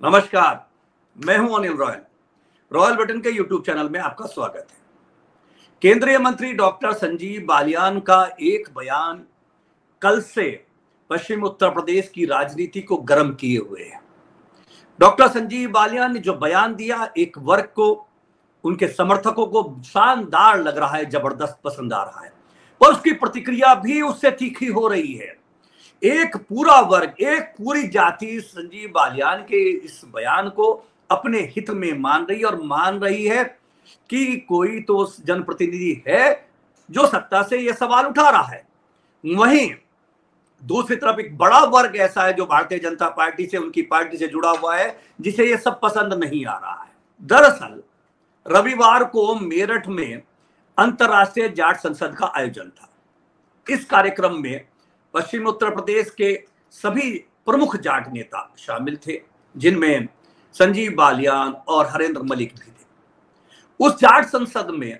नमस्कार, मैं हूं अनिल रॉयल। रॉयल बटन के यूट्यूब चैनल में आपका स्वागत है। केंद्रीय मंत्री डॉक्टर संजीव बालियान का एक बयान कल से पश्चिम उत्तर प्रदेश की राजनीति को गर्म किए हुए है। डॉक्टर संजीव बालियान ने जो बयान दिया, एक वर्ग को, उनके समर्थकों को शानदार लग रहा है, जबरदस्त पसंद आ रहा है, पर उसकी प्रतिक्रिया भी उससे तीखी हो रही है। एक पूरा वर्ग, एक पूरी जाति संजीव बालियान के इस बयान को अपने हित में मान रही है और मान रही है कि कोई तो जनप्रतिनिधि है जो सत्ता से यह सवाल उठा रहा है। वहीं दूसरी तरफ एक बड़ा वर्ग ऐसा है जो भारतीय जनता पार्टी से, उनकी पार्टी से जुड़ा हुआ है, जिसे यह सब पसंद नहीं आ रहा है। दरअसल रविवार को मेरठ में अंतर्राष्ट्रीय जाट संसद का आयोजन था। इस कार्यक्रम में पश्चिम उत्तर प्रदेश के सभी प्रमुख जाट नेता शामिल थे, जिनमें संजीव बालियान और हरेंद्र मलिक भी थे। उस जाट संसद में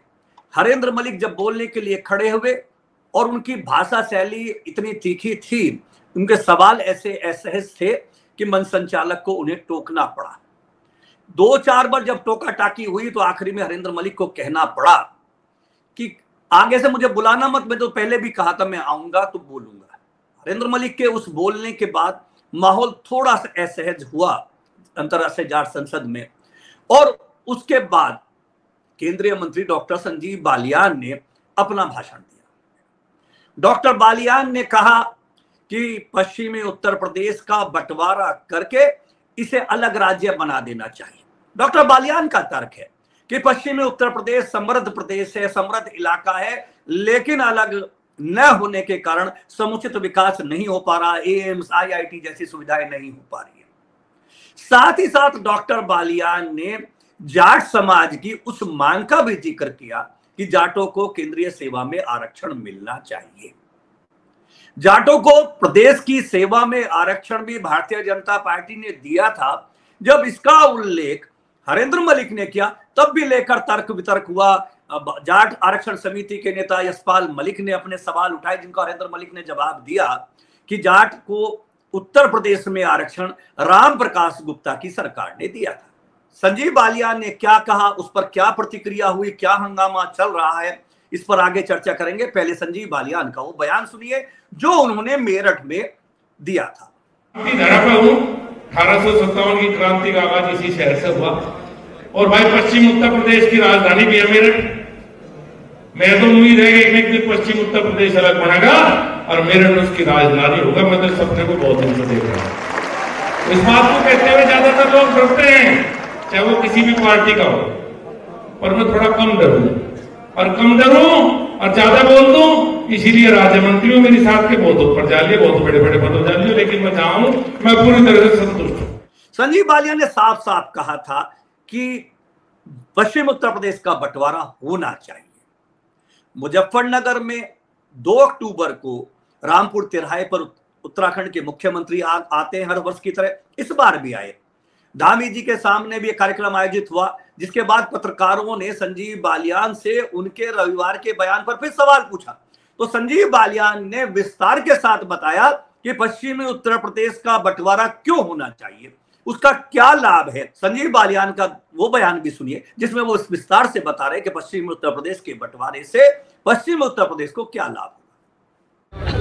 हरेंद्र मलिक जब बोलने के लिए खड़े हुए और उनकी भाषा शैली इतनी तीखी थी, उनके सवाल ऐसे असहज थे कि मंच संचालक को उन्हें टोकना पड़ा। 2-4 बार जब टोका टाकी हुई तो आखिरी में हरेंद्र मलिक को कहना पड़ा कि आगे से मुझे बुलाना मत, मैं तो पहले भी कहा था मैं आऊंगा तो बोलूंगा। हरेंद्र मलिक के उस बोलने के बाद माहौल थोड़ा सा असहज हुआ अंतर्राष्ट्रीय जाट संसद में, और उसके बाद केंद्रीय मंत्री डॉक्टर संजीव बालियान ने अपना भाषण दिया। डॉक्टर बालियान ने कहा कि पश्चिमी उत्तर प्रदेश का बंटवारा करके इसे अलग राज्य बना देना चाहिए। डॉक्टर बालियान का तर्क है कि पश्चिमी उत्तर प्रदेश समृद्ध प्रदेश है, समृद्ध इलाका है, लेकिन अलग न होने के कारण समुचित विकास नहीं हो पा रहा। एम्स, IIT जैसी सुविधाएं नहीं हो पा रही है। साथ ही साथ डॉक्टर बालियान ने जाट समाज की उस मांग का भी जिक्र किया कि जाटों को केंद्रीय सेवा में आरक्षण मिलना चाहिए। जाटों को प्रदेश की सेवा में आरक्षण भी भारतीय जनता पार्टी ने दिया था। जब इसका उल्लेख हरेंद्र मलिक ने किया, तब भी लेकर तर्क वितर्क हुआ। जाट आरक्षण समिति के नेता यशपाल मलिक ने अपने सवाल उठाए, जिनको हरेंद्र मलिक ने जवाब दिया कि जाट को उत्तर प्रदेश में आरक्षण राम प्रकाश गुप्ता की सरकार ने दिया था। संजीव बालियान ने क्या कहा, उस पर क्या प्रतिक्रिया हुई, क्या हंगामा चल रहा है, इस पर आगे चर्चा करेंगे। पहले संजीव बालियान का वो बयान सुनिए जो उन्होंने मेरठ में दिया था। 1857 की क्रांति का आगाज इसी शहर से हुआ और भाई पश्चिम उत्तर प्रदेश की राजधानी भी है मेरठ। मैं तो उम्मीद है कि एक दिन पश्चिम उत्तर प्रदेश अलग बनेगा और मेरठ उसकी राजधानी होगा। मैं तो सपने को बहुत दिन से देख रहा हूं। इस बात को कहते हुए ज्यादातर लोग डरते हैं, चाहे वो किसी भी पार्टी का हो, पर मैं थोड़ा कम डरूं और कम डरूं और ज्यादा बोल दूं, इसीलिए राज्य मंत्री हूं। मेरी साथ के बहुत ऊपर जा लिए, बहुत बड़े बड़े पदों जा लिए, लेकिन मैं जहां हूं मैं पूरी तरह से संतुष्ट हूं। संजीव बालियान ने साफ साफ कहा था कि पश्चिम उत्तर प्रदेश का बंटवारा होना चाहिए। मुजफ्फरनगर में 2 अक्टूबर को रामपुर तिराहे पर उत्तराखंड के मुख्यमंत्री आते हैं हर वर्ष की तरह, इस बार भी आए। धामी जी के सामने भी एक कार्यक्रम आयोजित हुआ, जिसके बाद पत्रकारों ने संजीव बालियान से उनके रविवार के बयान पर फिर सवाल पूछा। तो संजीव बालियान ने विस्तार के साथ बताया कि पश्चिमी उत्तर प्रदेश का बंटवारा क्यों होना चाहिए, उसका क्या लाभ है। संजीव बालियान का वो बयान भी सुनिए जिसमें वो इस विस्तार से बता रहे कि पश्चिमी उत्तर प्रदेश के बंटवारे से पश्चिमी उत्तर प्रदेश को क्या लाभ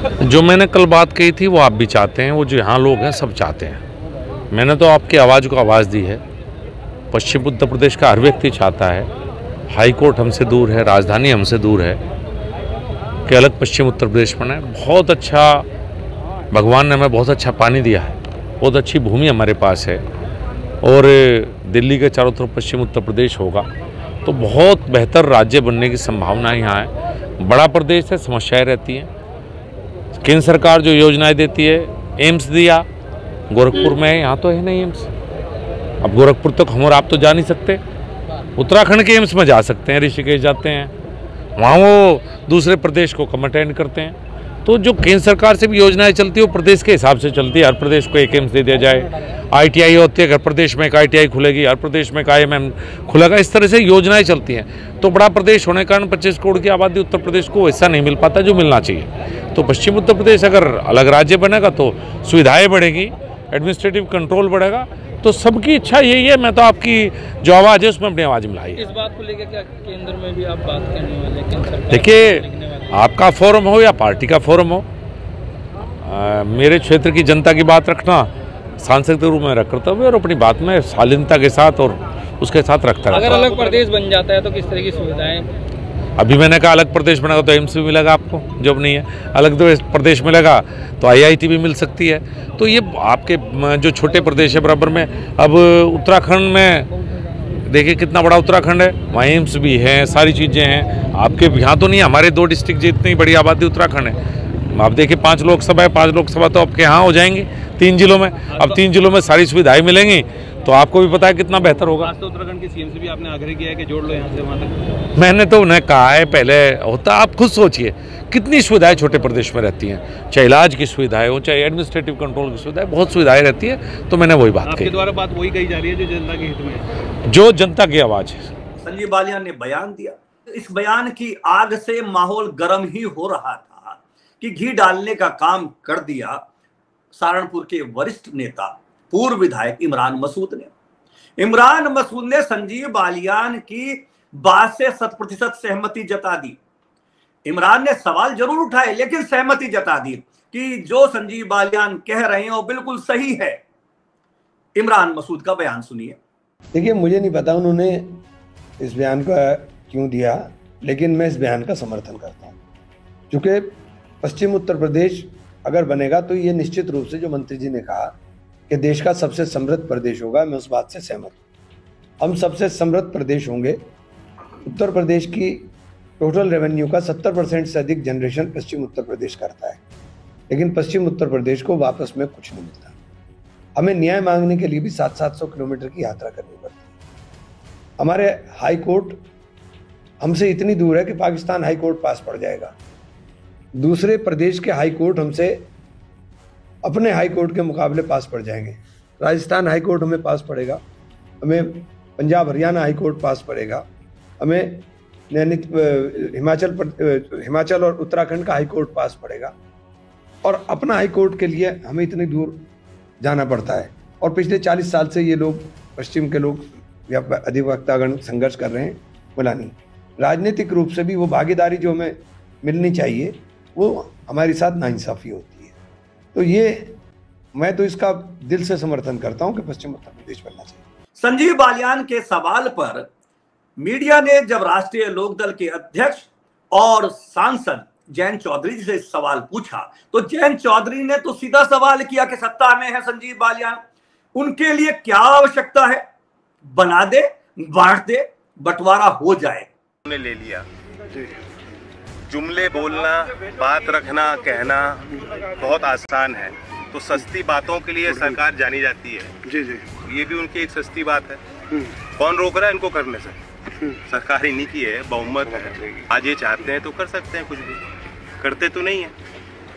होगा। जो मैंने कल बात कही थी वो आप भी चाहते हैं, वो जो यहाँ लोग हैं सब चाहते हैं। मैंने तो आपकी आवाज़ को आवाज़ दी है। पश्चिम उत्तर प्रदेश का हर व्यक्ति चाहता है, हाई कोर्ट हमसे दूर है, राजधानी हमसे दूर है, कि अलग पश्चिम उत्तर प्रदेश बने। बहुत अच्छा, भगवान ने हमें बहुत अच्छा पानी दिया है, बहुत अच्छी भूमि हमारे पास है, और दिल्ली के चारों तरफ पश्चिम उत्तर प्रदेश होगा तो बहुत बेहतर राज्य बनने की संभावनाएं यहाँ है। बड़ा प्रदेश है, समस्याएं रहती हैं। केंद्र सरकार जो योजनाएं देती है, एम्स दिया गोरखपुर में, यहाँ तो है नहीं एम्स। अब गोरखपुर तक हम और आप तो जा नहीं सकते, उत्तराखंड के एम्स में जा सकते हैं, ऋषिकेश जाते हैं, वहाँ वो दूसरे प्रदेश को कम अटेंड करते हैं। तो जो केंद्र सरकार से भी योजनाएं चलती है वो प्रदेश के हिसाब से चलती है। हर प्रदेश को एक एम्स दे दिया जाए, ITI होती है, हर प्रदेश में एक ITI खुलेगी, हर प्रदेश में एक IMM खुलेगा, इस तरह से योजनाएं चलती हैं। तो बड़ा प्रदेश होने के कारण 25 करोड़ की आबादी उत्तर प्रदेश को ऐसा नहीं मिल पाता जो मिलना चाहिए। तो पश्चिम उत्तर प्रदेश अगर अलग राज्य बनेगा तो सुविधाएं बढ़ेगी, एडमिनिस्ट्रेटिव कंट्रोल बढ़ेगा, तो सबकी इच्छा यही है, मैं तो आपकी जो आवाज़ है उसमें अपनी आवाज़ मिलाई है। इस बात को लेकर क्या केंद्र में भी आप बात करने वाले? देखिए, आपका फोरम हो या पार्टी का फोरम हो, मेरे क्षेत्र की जनता की बात रखना सांसद के रूप में रख करता हुए और अपनी बात में शालीनता के साथ और उसके साथ रखता रहता। अगर अलग प्रदेश बन जाता है तो किस तरह की सुविधाएं? अभी मैंने कहा अलग प्रदेश बनेगा तो एम्स भी मिलेगा आपको, जब नहीं है अलग प्रदेश मिलेगा तो IIT भी मिल सकती है। तो ये आपके जो छोटे प्रदेश है बराबर में, अब उत्तराखंड में देखिए कितना बड़ा उत्तराखंड है, वहाँ एम्स भी है, सारी चीज़ें हैं। आपके यहाँ तो नहीं, हमारे 2 डिस्ट्रिक्ट जितनी बड़ी आबादी उत्तराखंड है, आप देखिए 5 लोकसभा है, 5 लोकसभा तो आपके यहाँ हो जाएंगे 3 जिलों में। अब 3 जिलों में सारी सुविधाएं मिलेंगी तो आपको भी पता है कितना बेहतर होगा। तो उत्तराखंड के CM से भी आपने आग्रह किया है कि जोड़ लो यहाँ से वहाँ तक। मैंने तो उन्हें कहा है पहले होता, आप खुद सोचिए कितनी सुविधाएं छोटे प्रदेश में रहती हैं, चाहे इलाज की सुविधाएं हो, चाहे एडमिनिस्ट्रेटिव कंट्रोल की सुविधाएं, बहुत सुविधाएं रहती है। तो मैंने वही बात कही। आपके द्वारा बात वही कही जा रही है जो जनता के हित में है, जो जनता की आवाज़ है। संजीव बालियान ने बयान दिया, इस बयान की आग से माहौल गर्म ही हो रहा था कि घी डालने का काम कर दिया सहारनपुर के वरिष्ठ नेता पूर्व विधायक इमरान मसूद ने। इमरान मसूद ने संजीव बालियान की बात से 100% सहमति जता दी। इमरान ने सवाल जरूर उठाए लेकिन सहमति जता दी कि जो संजीव बालियान कह रहे हैं वो बिल्कुल सही है। इमरान मसूद का बयान सुनिए। देखिए, मुझे नहीं पता उन्होंने इस बयान का क्यों दिया, लेकिन मैं इस बयान का समर्थन करता हूँ, क्योंकि पश्चिम उत्तर प्रदेश अगर बनेगा तो ये निश्चित रूप से जो मंत्री जी ने कहा कि देश का सबसे समृद्ध प्रदेश होगा, मैं उस बात से सहमत हूँ। हम सबसे समृद्ध प्रदेश होंगे। उत्तर प्रदेश की टोटल रेवेन्यू का 70% से अधिक जनरेशन पश्चिम उत्तर प्रदेश करता है, लेकिन पश्चिम उत्तर प्रदेश को वापस में कुछ नहीं मिलता। हमें न्याय मांगने के लिए भी 700-700 किलोमीटर की यात्रा करनी पड़ती है। हमारे हाई कोर्ट हमसे इतनी दूर है कि पाकिस्तान हाई कोर्ट पास पड़ जाएगा। दूसरे प्रदेश के हाई कोर्ट हमसे अपने हाई कोर्ट के मुकाबले पास पड़ जाएंगे। राजस्थान हाई कोर्ट हमें पास पड़ेगा, हमें पंजाब हरियाणा हाई कोर्ट पास पड़ेगा, हमें हिमाचल और उत्तराखंड का हाई कोर्ट पास पड़ेगा, और अपना हाई कोर्ट के लिए हमें इतनी दूर जाना पड़ता है। और पिछले 40 साल से ये लोग, पश्चिम के लोग या अधिवक्तागण संघर्ष कर रहे हैं। बोला नहीं, राजनीतिक रूप से भी वो भागीदारी जो हमें मिलनी चाहिए वो हमारे साथ नाइंसाफ़ी होती है। तो ये मैं तो इसका दिल से समर्थन करता हूं कि पश्चिम उत्तर प्रदेश बनना चाहिए। संजीव बालियान के सवाल पर मीडिया ने जब राष्ट्रीय लोकदल के अध्यक्ष और सांसद जयंत चौधरी से सवाल पूछा तो जयंत चौधरी ने तो सीधा सवाल किया कि सत्ता में है संजीव बालियान, उनके लिए क्या आवश्यकता है, बना दे, बांट दे, बंटवारा हो जाए। ले लिया जुमले बोलना, बात रखना, कहना बहुत आसान है, तो सस्ती बातों के लिए सरकार जानी जाती है। जी जी, ये भी उनकी एक सस्ती बात है। कौन रोक रहा है इनको करने से? सरकार ही नहीं की है, बहुमत है। आज ये चाहते हैं तो कर सकते हैं, कुछ भी करते तो नहीं है,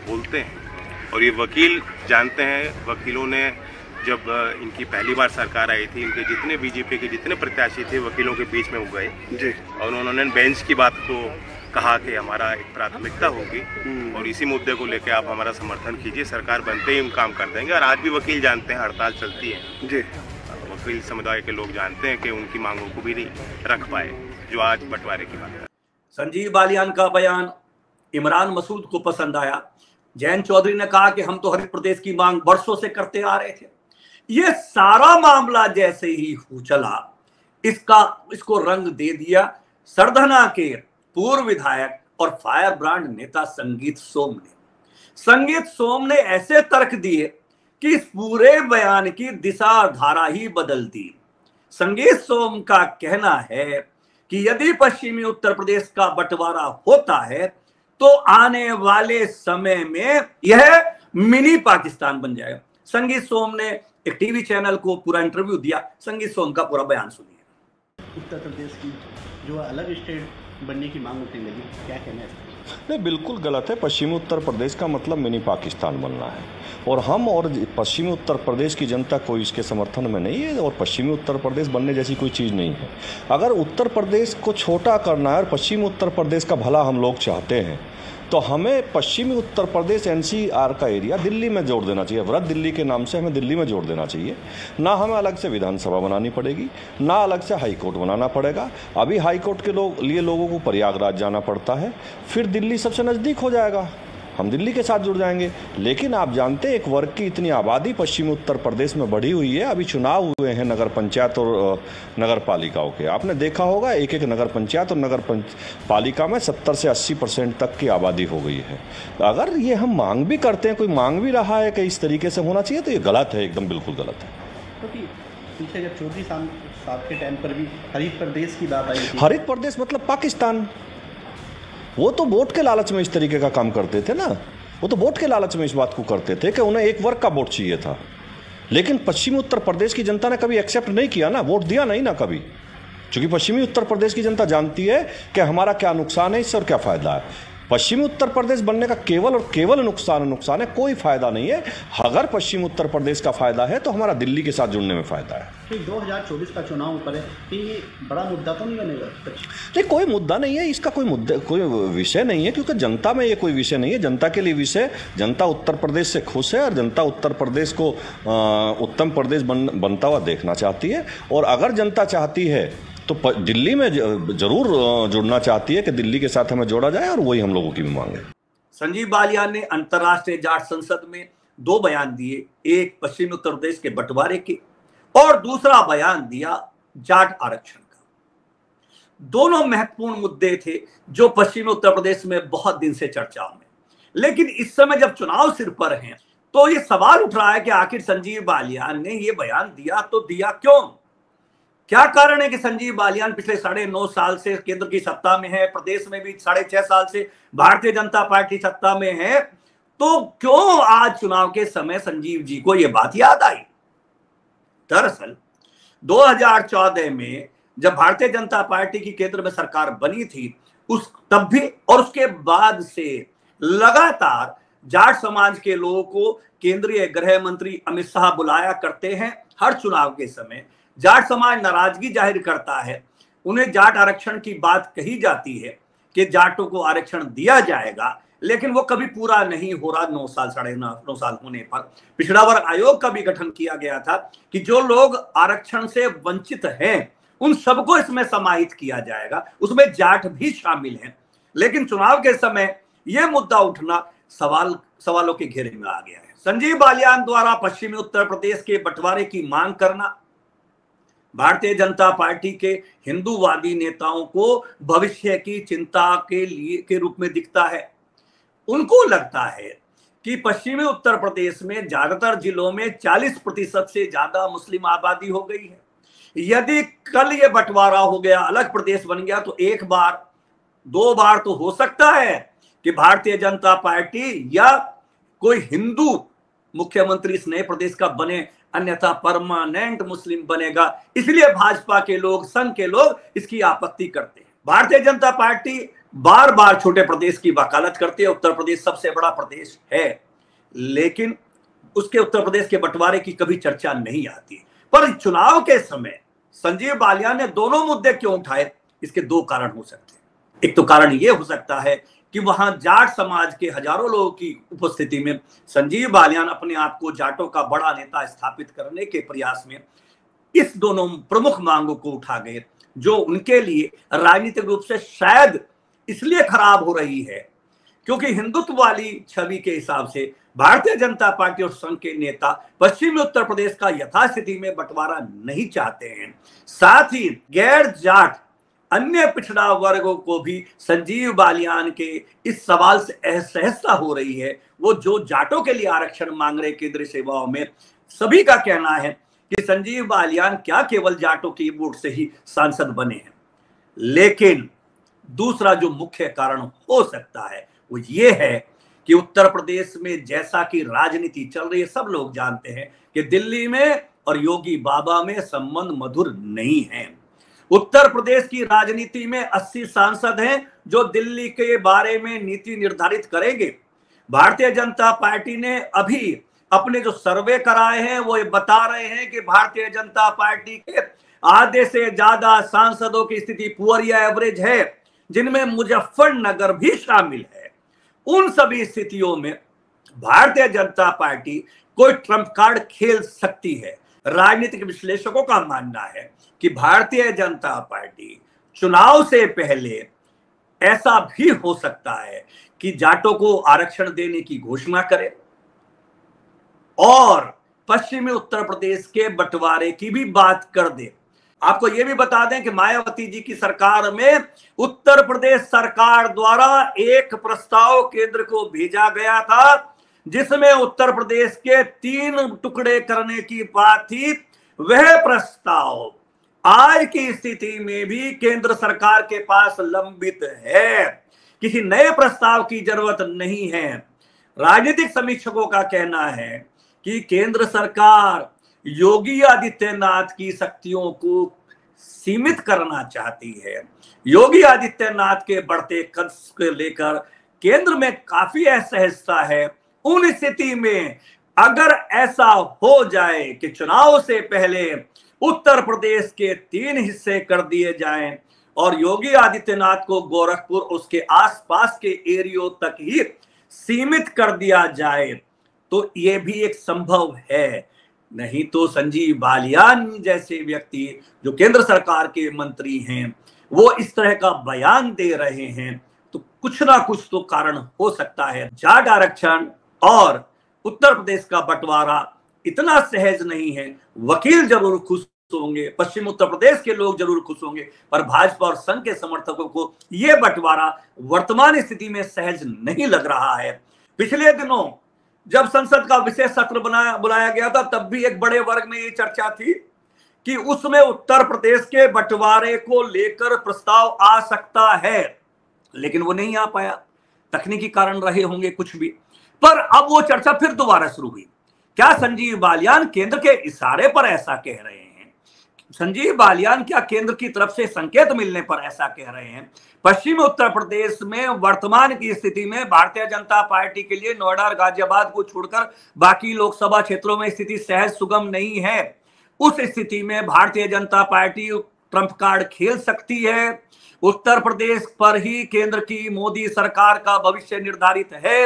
बोलते हैं। और ये वकील जानते हैं, वकीलों ने जब इनकी पहली बार सरकार आई थी, इनके जितने बीजेपी के जितने प्रत्याशी थे वकीलों के बीच में वो गए जी, और उन्होंने बेंच की बात को कहा कि हमारा एक प्राथमिकता होगी और इसी मुद्दे को लेकर आप हमारा समर्थन कीजिए, सरकार बनते ही हम काम कर देंगे। और आज भी वकील जानते हैं हड़ताल चलती है जी, वकील समुदाय के लोग जानते हैं कि उनकी मांगों को भी नहीं रख पाए, जो आज बंटवारे की बात है। संजीव बालियान का बयान इमरान मसूद को पसंद आया। जयंत चौधरी ने कहा कि हम तो हर प्रदेश की मांग बरसों से करते आ रहे थे। ये सारा मामला जैसे ही चला, इसको रंग दे दिया सरधना के पूर्व विधायक और फायर ब्रांड नेता संगीत सोम ने। संगीत सोम ने ऐसे तर्क दिए कि इस पूरे बयान की दिशा धारा ही बदल दी। संगीत सोम का कहना है कि यदि पश्चिमी उत्तर प्रदेश का बंटवारा होता है तो आने वाले समय में यह मिनी पाकिस्तान बन जाएगा। संगीत सोम ने एक टीवी चैनल को पूरा इंटरव्यू दिया। संगीत सोम का पूरा बयान सुनिए। उत्तर प्रदेश की जो अलग स्टेट बनने की मांग उठने लगी, क्या कहना है? नहीं, बिल्कुल गलत है। पश्चिमी उत्तर प्रदेश का मतलब मिनी पाकिस्तान बनना है, और हम और पश्चिमी उत्तर प्रदेश की जनता कोई इसके समर्थन में नहीं है, और पश्चिमी उत्तर प्रदेश बनने जैसी कोई चीज़ नहीं है। अगर उत्तर प्रदेश को छोटा करना है और पश्चिमी उत्तर प्रदेश का भला हम लोग चाहते हैं तो हमें पश्चिमी उत्तर प्रदेश एनसीआर का एरिया दिल्ली में जोड़ देना चाहिए। वृहद दिल्ली के नाम से हमें दिल्ली में जोड़ देना चाहिए। ना हमें अलग से विधानसभा बनानी पड़ेगी, ना अलग से हाई कोर्ट बनाना पड़ेगा। अभी हाई कोर्ट के लिए लोगों को प्रयागराज जाना पड़ता है, फिर दिल्ली सबसे नज़दीक हो जाएगा, हम दिल्ली के साथ जुड़ जाएंगे। लेकिन आप जानते हैं एक वर्ग की इतनी आबादी पश्चिमी उत्तर प्रदेश में बढ़ी हुई है। अभी चुनाव हुए हैं नगर पंचायत और नगर पालिकाओं के, आपने देखा होगा एक एक नगर पंचायत और नगर पालिका में 70 से 80% तक की आबादी हो गई है। अगर ये हम मांग भी करते हैं, कोई मांग भी रहा है कि इस तरीके से होना चाहिए, तो ये गलत है, एकदम बिल्कुल गलत है। क्योंकि पीछे जब चौधरी साहब के टाइम पर भी हरित प्रदेश की बात आई थी। हरित प्रदेश मतलब पाकिस्तान, वो तो वोट के लालच में इस तरीके का काम करते थे ना, वो तो वोट के लालच में इस बात को करते थे कि उन्हें एक वर्ग का वोट चाहिए था। लेकिन पश्चिमी उत्तर प्रदेश की जनता ने कभी एक्सेप्ट नहीं किया ना, वोट दिया नहीं ना कभी, क्योंकि पश्चिमी उत्तर प्रदेश की जनता जानती है कि हमारा क्या नुकसान है इससे और क्या फ़ायदा है। पश्चिमी उत्तर प्रदेश बनने का केवल और केवल नुकसान है, कोई फ़ायदा नहीं है। अगर पश्चिमी उत्तर प्रदेश का फ़ायदा है तो हमारा दिल्ली के साथ जुड़ने में फ़ायदा है। तो 2024 का चुनाव ऊपर है, तो ये बड़ा मुद्दा तो नहीं बनेगा? नहीं, कोई मुद्दा नहीं है, इसका कोई विषय नहीं है, क्योंकि जनता में ये कोई विषय नहीं है। जनता के लिए विषय, जनता उत्तर प्रदेश से खुश है और जनता उत्तर प्रदेश को उत्तम प्रदेश बनता हुआ देखना चाहती है। और अगर जनता चाहती है तो दिल्ली में जरूर जुड़ना चाहती है कि दिल्ली के साथ हमें जोड़ा जाए, और वही हम लोगों की भी मांग है। संजीव बालियान ने अंतर्राष्ट्रीय जाट संसद में 2 बयान दिए, एक पश्चिमी उत्तर प्रदेश के बंटवारे के और दूसरा बयान दिया जाट आरक्षण का। दोनों महत्वपूर्ण मुद्दे थे जो पश्चिमी उत्तर प्रदेश में बहुत दिन से चर्चाओं में। लेकिन इस समय जब चुनाव सिर पर हैं तो ये सवाल उठ रहा है कि आखिर संजीव बालियान ने ये बयान दिया तो दिया क्यों? क्या कारण है कि संजीव बालियान पिछले 9.5 साल से केंद्र की सत्ता में है, प्रदेश में भी 6.5 साल से भारतीय जनता पार्टी सत्ता में है, तो क्यों आज चुनाव के समय संजीव जी को यह बात याद आई? दरअसल 2014 में जब भारतीय जनता पार्टी की केंद्र में सरकार बनी थी, तब भी और उसके बाद से लगातार जाट समाज के लोगों को केंद्रीय गृह मंत्री अमित शाह बुलाया करते हैं। हर चुनाव के समय जाट समाज नाराजगी जाहिर करता है, उन्हें जाट आरक्षण की बात कही जाती है कि जाटों को आरक्षण दिया जाएगा, लेकिन वो कभी पूरा नहीं हो रहा। 9 साल 9.5 साल होने पर पिछड़ा वर्ग आयोग का भी गठन किया गया था कि जो लोग आरक्षण से वंचित हैं उन सबको इसमें समाहित किया जाएगा, उसमें जाट भी शामिल हैं। लेकिन चुनाव के समय यह मुद्दा उठना सवालों के घेरे में आ गया है। संजीव बालियान द्वारा पश्चिमी उत्तर प्रदेश के बंटवारे की मांग करना भारतीय जनता पार्टी के हिंदूवादी नेताओं को भविष्य की चिंता के रूप में दिखता है। उनको लगता है कि पश्चिमी उत्तर प्रदेश में ज्यादातर जिलों में 40% से ज्यादा मुस्लिम आबादी हो गई है। यदि कल ये बंटवारा हो गया, अलग प्रदेश बन गया, तो 1 बार 2 बार तो हो सकता है कि भारतीय जनता पार्टी या कोई हिंदू मुख्यमंत्री इस नए प्रदेश का बने, अन्यथा परमानेंट मुस्लिम बनेगा। इसलिए भाजपा के लोग, संघ के लोग इसकी आपत्ति करते हैं। भारतीय जनता पार्टी बार बार छोटे प्रदेश की वकालत करती है। उत्तर प्रदेश सबसे बड़ा प्रदेश है, लेकिन उसके उत्तर प्रदेश के बंटवारे की कभी चर्चा नहीं आती। पर चुनाव के समय संजीव बालियान ने दोनों मुद्दे क्यों उठाए, इसके 2 कारण हो सकते हैं। एक तो कारण यह हो सकता है कि वहां जाट समाज के हजारों लोगों की उपस्थिति में संजीव बालियान अपने आप को जाटों का बड़ा नेता स्थापित करने के प्रयास में इस दोनों प्रमुख मांगों को उठा गए, जो उनके लिए राजनीतिक रूप से शायद इसलिए खराब हो रही है क्योंकि हिंदुत्व वाली छवि के हिसाब से भारतीय जनता पार्टी और संघ के नेता पश्चिमी उत्तर प्रदेश का यथास्थिति में बंटवारा नहीं चाहते हैं। साथ ही गैर जाट अन्य पिछड़ा वर्गों को भी संजीव बालियान के इस सवाल से असहजता हो रही है। वो जो जाटों के लिए आरक्षण मांग रहे केंद्रीय सेवाओं में, सभी का कहना है कि संजीव बालियान क्या केवल जाटों की वोट से ही सांसद बने हैं। लेकिन दूसरा जो मुख्य कारण हो सकता है वो ये है कि उत्तर प्रदेश में जैसा कि राजनीति चल रही है, सब लोग जानते हैं कि दिल्ली में और योगी बाबा में संबंध मधुर नहीं है। उत्तर प्रदेश की राजनीति में 80 सांसद हैं जो दिल्ली के बारे में नीति निर्धारित करेंगे। भारतीय जनता पार्टी ने अभी अपने जो सर्वे कराए हैं वो ये बता रहे हैं कि भारतीय जनता पार्टी के आधे से ज्यादा सांसदों की स्थिति पुअर या एवरेज है, जिनमें मुजफ्फरनगर भी शामिल है। उन सभी स्थितियों में भारतीय जनता पार्टी कोई ट्रम्प कार्ड खेल सकती है। राजनीतिक विश्लेषकों का मानना है कि भारतीय जनता पार्टी चुनाव से पहले ऐसा भी हो सकता है कि जाटों को आरक्षण देने की घोषणा करे और पश्चिमी उत्तर प्रदेश के बंटवारे की भी बात कर दे। आपको यह भी बता दें कि मायावती जी की सरकार में उत्तर प्रदेश सरकार द्वारा एक प्रस्ताव केंद्र को भेजा गया था जिसमें उत्तर प्रदेश के 3 टुकड़े करने की बात थी। वह प्रस्ताव आज की स्थिति में भी केंद्र सरकार के पास लंबित है। किसी नए प्रस्ताव की जरूरत नहीं है। राजनीतिक समीक्षकों का कहना है कि केंद्र सरकार योगी आदित्यनाथ की शक्तियों को सीमित करना चाहती है। योगी आदित्यनाथ के बढ़ते कद को लेकर केंद्र में काफी असहजता है। उन स्थिति में अगर ऐसा हो जाए कि चुनाव से पहले उत्तर प्रदेश के 3 हिस्से कर दिए जाएं और योगी आदित्यनाथ को गोरखपुर उसके आसपास के एरियो तक ही सीमित कर दिया जाए तो यह भी एक संभव है। नहीं तो संजीव बालियान जैसे व्यक्ति जो केंद्र सरकार के मंत्री हैं वो इस तरह का बयान दे रहे हैं तो कुछ ना कुछ तो कारण हो सकता है। जाट आरक्षण और उत्तर प्रदेश का बंटवारा इतना सहज नहीं है। वकील जरूर खुश होंगे, पश्चिम उत्तर प्रदेश के लोग जरूर खुश होंगे, पर भाजपा और संघ के समर्थकों को यह बंटवारा वर्तमान स्थिति में सहज नहीं लग रहा है। पिछले दिनों जब संसद का विशेष सत्र बुलाया गया था तब भी एक बड़े वर्ग में ये चर्चा थी कि उसमें उत्तर प्रदेश के बंटवारे को लेकर प्रस्ताव आ सकता है, लेकिन वो नहीं आ पाया। तकनीकी कारण रहे होंगे कुछ भी, पर अब वो चर्चा फिर दोबारा शुरू हुई। क्या संजीव बालियान केंद्र के इशारे पर ऐसा कह रहे हैं? संजीव बालियान क्या केंद्र की तरफ से संकेत मिलने पर ऐसा कह रहे हैं? पश्चिमी उत्तर प्रदेश में वर्तमान की स्थिति में भारतीय जनता पार्टी के लिए नोएडा और गाजियाबाद को छोड़कर बाकी लोकसभा क्षेत्रों में स्थिति सहज सुगम नहीं है। उस स्थिति में Bharatiya Janata party Trump card खेल सकती है। उत्तर प्रदेश पर ही केंद्र की मोदी सरकार का भविष्य निर्धारित है।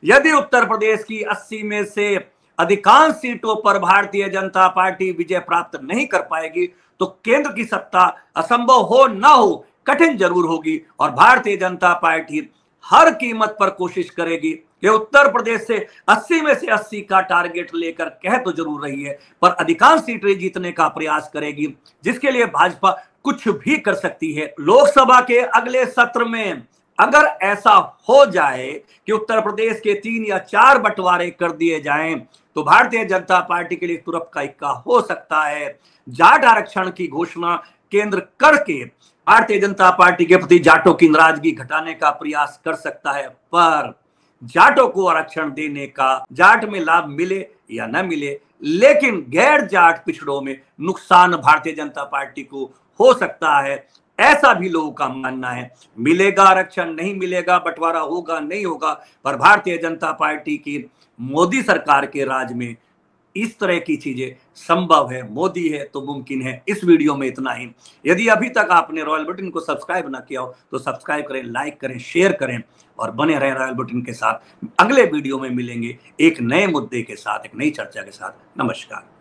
यदि उत्तर प्रदेश की 80 में से अधिकांश सीटों पर भारतीय जनता पार्टी विजय प्राप्त नहीं कर पाएगी तो केंद्र की सत्ता असंभव हो ना हो कठिन जरूर होगी और भारतीय जनता पार्टी हर कीमत पर कोशिश करेगी कि उत्तर प्रदेश से 80 में से 80 का टारगेट लेकर कह तो जरूर रही है पर अधिकांश सीटें जीतने का प्रयास करेगी, जिसके लिए भाजपा कुछ भी कर सकती है। लोकसभा के अगले सत्र में अगर ऐसा हो जाए कि उत्तर प्रदेश के 3 या 4 बंटवारे कर दिए जाएं तो भारतीय जनता पार्टी के लिए तुरंत का इक्का हो सकता है। जाट आरक्षण की घोषणा केंद्र करके भारतीय जनता पार्टी के प्रति जाटों की नाराजगी घटाने का प्रयास कर सकता है, पर जाटों को आरक्षण देने का जाट में लाभ मिले या न मिले, लेकिन गैर जाट पिछड़ों में नुकसान भारतीय जनता पार्टी को हो सकता है, ऐसा भी लोगों का मानना है। मिलेगा आरक्षण, नहीं मिलेगा, बंटवारा होगा नहीं होगा, पर भारतीय जनता पार्टी की मोदी सरकार के राज में इस तरह की चीजें संभव है। मोदी है तो मुमकिन है। इस वीडियो में इतना ही। यदि अभी तक आपने रॉयल बुलेटिन को सब्सक्राइब ना किया हो तो सब्सक्राइब करें, लाइक करें, शेयर करें और बने रहें रॉयल बुलेटिन के साथ। अगले वीडियो में मिलेंगे एक नए मुद्दे के साथ, एक नई चर्चा के साथ। नमस्कार।